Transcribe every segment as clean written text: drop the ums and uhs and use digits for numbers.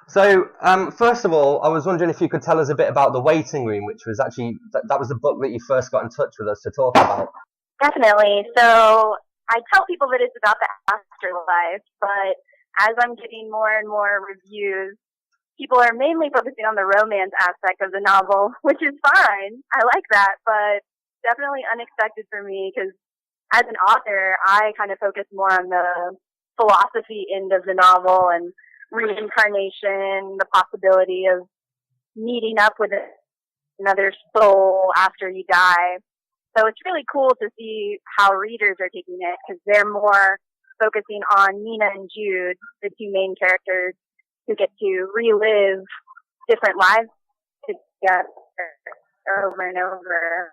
So, first of all, I was wondering if you could tell us a bit about The Waiting Room, which was actually, that was the book that you first got in touch with us to talk about. Definitely. So I tell people that it's about the afterlife, but as I'm getting more and more reviews, people are mainly focusing on the romance aspect of the novel, which is fine. I like that, but definitely unexpected for me because as an author, I kind of focus more on the philosophy end of the novel and reincarnation, the possibility of meeting up with another soul after you die. So it's really cool to see how readers are taking it because they're more focusing on Nina and Jude, the two main characters, who get to relive different lives together over and over.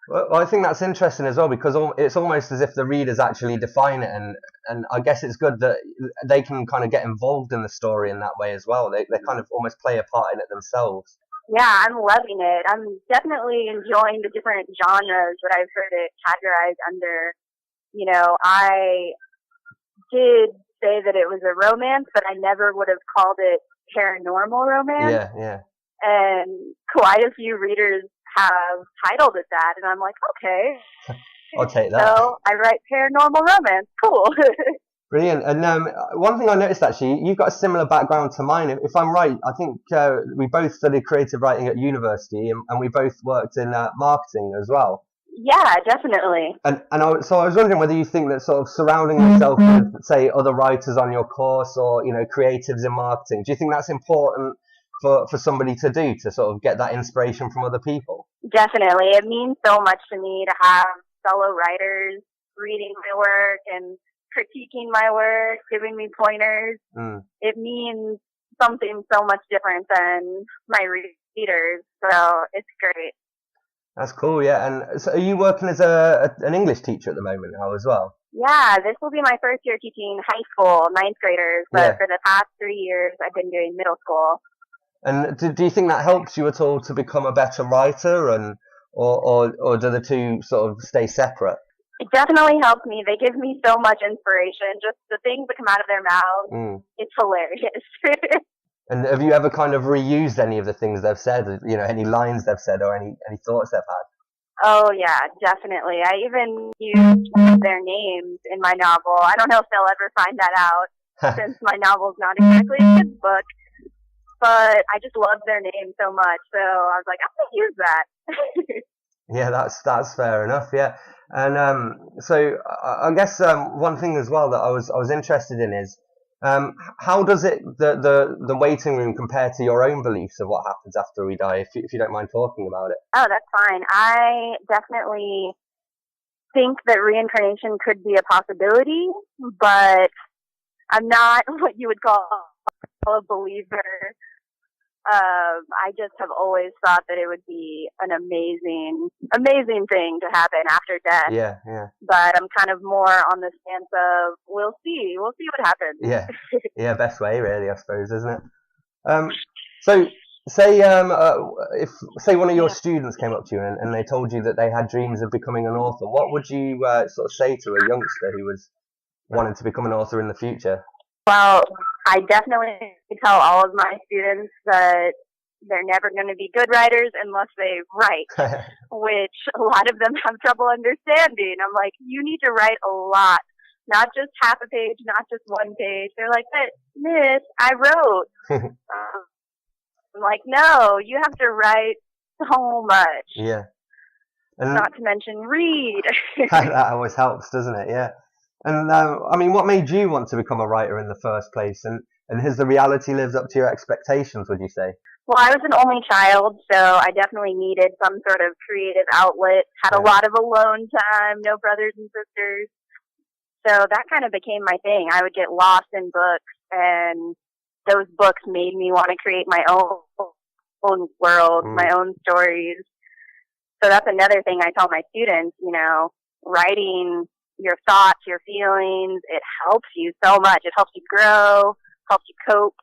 Well, I think that's interesting as well because it's almost as if the readers actually define it, and I guess it's good that they can kind of get involved in the story in that way as well. They kind of almost play a part in it themselves. Yeah, I'm loving it. I'm definitely enjoying the different genres that I've heard it categorized under. You know, I did say that it was a romance, but I never would have called it paranormal romance. Yeah. And quite a few readers have titled it that, and I'm like, okay. I'll take that. So I write paranormal romance. Cool. Brilliant. And one thing I noticed actually, you've got a similar background to mine. If I'm right, I think we both studied creative writing at university, and we both worked in marketing as well. Yeah, definitely. So I was wondering whether you think that sort of surrounding yourself with, say, other writers on your course or, you know, creatives in marketing, do you think that's important for somebody to do, to sort of get that inspiration from other people? Definitely. It means so much to me to have fellow writers reading my work and critiquing my work, giving me pointers. It means something so much different than my readers. So it's great. That's cool, yeah. And so are you working as an English teacher at the moment now as well? Yeah, this will be my first year teaching high school, ninth graders, but for the past 3 years I've been doing middle school. And do you think that helps you at all to become a better writer, or do the two sort of stay separate? It definitely helps me. They give me so much inspiration. Just the things that come out of their mouths, it's hilarious. And have you ever kind of reused any of the things they've said? You know, any lines they've said or any thoughts they've had? Oh yeah, definitely. I even used their names in my novel. I don't know if they'll ever find that out since my novel's not exactly a kid's book. But I just love their name so much, so I was like, I'm gonna use that. Yeah, that's fair enough. Yeah, and so I guess one thing as well that I was interested in is how does the waiting room compare to your own beliefs of what happens after we die? If you don't mind talking about it. Oh, that's fine. I definitely think that reincarnation could be a possibility, but I'm not what you would call a believer. I just have always thought that it would be an amazing thing to happen after death. Yeah. But I'm kind of more on the stance of we'll see what happens. Yeah, best way really, I suppose, isn't it? So say if one of your students came up to you and they told you that they had dreams of becoming an author, what would you sort of say to a youngster who was wanting to become an author in the future? Well, I definitely tell all of my students that they're never going to be good writers unless they write, which a lot of them have trouble understanding. I'm like, you need to write a lot, not just half a page, not just one page. They're like, but Miss, I wrote. I'm like, no, you have to write so much. Yeah. And not to mention read. That always helps, doesn't it? Yeah. And I mean, what made you want to become a writer in the first place? And has the reality lived up to your expectations, would you say? Well, I was an only child, so I definitely needed some sort of creative outlet. Had a lot of alone time, no brothers and sisters. So that kind of became my thing. I would get lost in books, and those books made me want to create my own world, my own stories. So that's another thing I tell my students, you know, writing your thoughts, your feelings, it helps you so much. It helps you grow, helps you cope.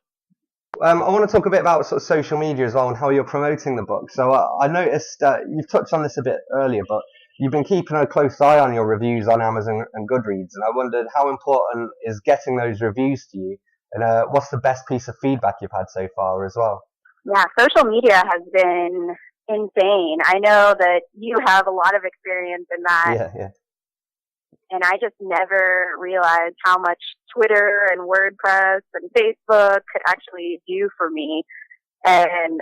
I want to talk a bit about sort of social media as well and how you're promoting the book. So I noticed you've touched on this a bit earlier, but you've been keeping a close eye on your reviews on Amazon and Goodreads, and I wondered how important is getting those reviews to you And what's the best piece of feedback you've had so far as well? Yeah, social media has been insane. I know that you have a lot of experience in that, Yeah, yeah. and I just never realized how much Twitter and WordPress and Facebook could actually do for me. And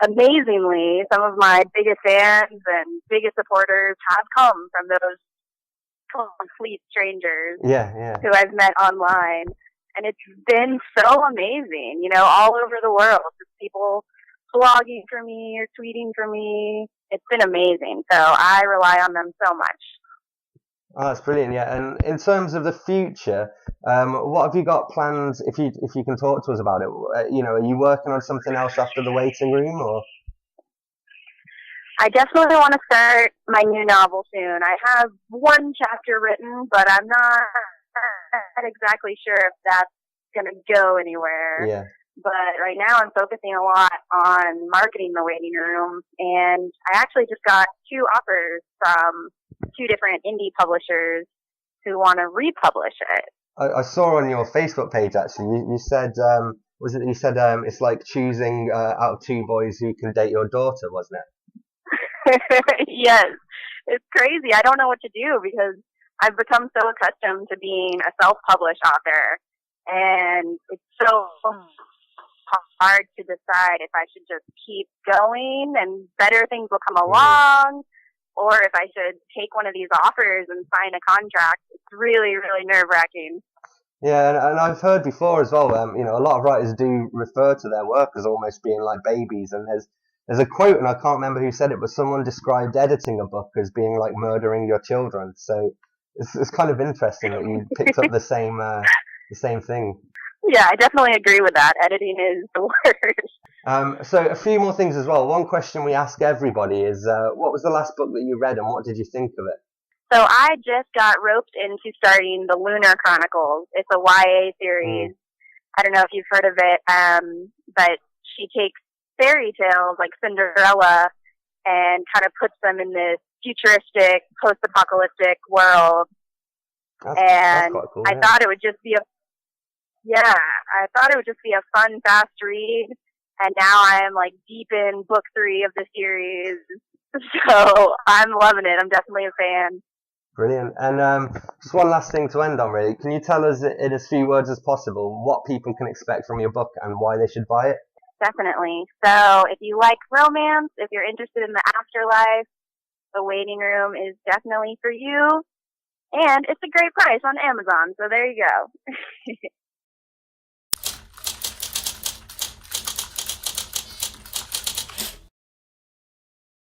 amazingly, some of my biggest fans and biggest supporters have come from those complete strangers Yeah, yeah. who I've met online. And it's been so amazing, all over the world. Just people blogging for me or tweeting for me. It's been amazing. So I rely on them so much. Oh, that's brilliant. Yeah, and in terms of the future, what have you got planned? If you can talk to us about it, are you working on something else after the waiting room, or? I definitely want to start my new novel soon. I have one chapter written, but I'm not exactly sure if that's going to go anywhere. Yeah. But right now I'm focusing a lot on marketing the waiting room, and I actually just got 2 offers from 2 different indie publishers who want to republish it. I saw on your Facebook page actually. You said was it? You said it's like choosing out of 2 boys who can date your daughter, wasn't it? Yes, it's crazy. I don't know what to do because I've become so accustomed to being a self-published author, and it's so hard to decide if I should just keep going and better things will come along, or if I should take one of these offers and sign a contract. It's really, really nerve-wracking. Yeah, and I've heard before as well. A lot of writers do refer to their work as almost being like babies, and there's a quote, and I can't remember who said it, but someone described editing a book as being like murdering your children. So it's kind of interesting that you picked up the same thing. Yeah, I definitely agree with that. Editing is the worst. So a few more things as well. One question we ask everybody is, what was the last book that you read, and what did you think of it? So I just got roped into starting the Lunar Chronicles. It's a YA series. I don't know if you've heard of it, but she takes fairy tales like Cinderella and kind of puts them in this futuristic, post-apocalyptic world. That's quite cool, I thought it would just be a fun, fast read. And now I am like deep in book 3 of the series. So I'm loving it. I'm definitely a fan. Brilliant. And just one last thing to end on, really. Can you tell us in as few words as possible what people can expect from your book and why they should buy it? Definitely. So if you like romance, if you're interested in the afterlife, The Waiting Room is definitely for you. And it's a great price on Amazon, so there you go.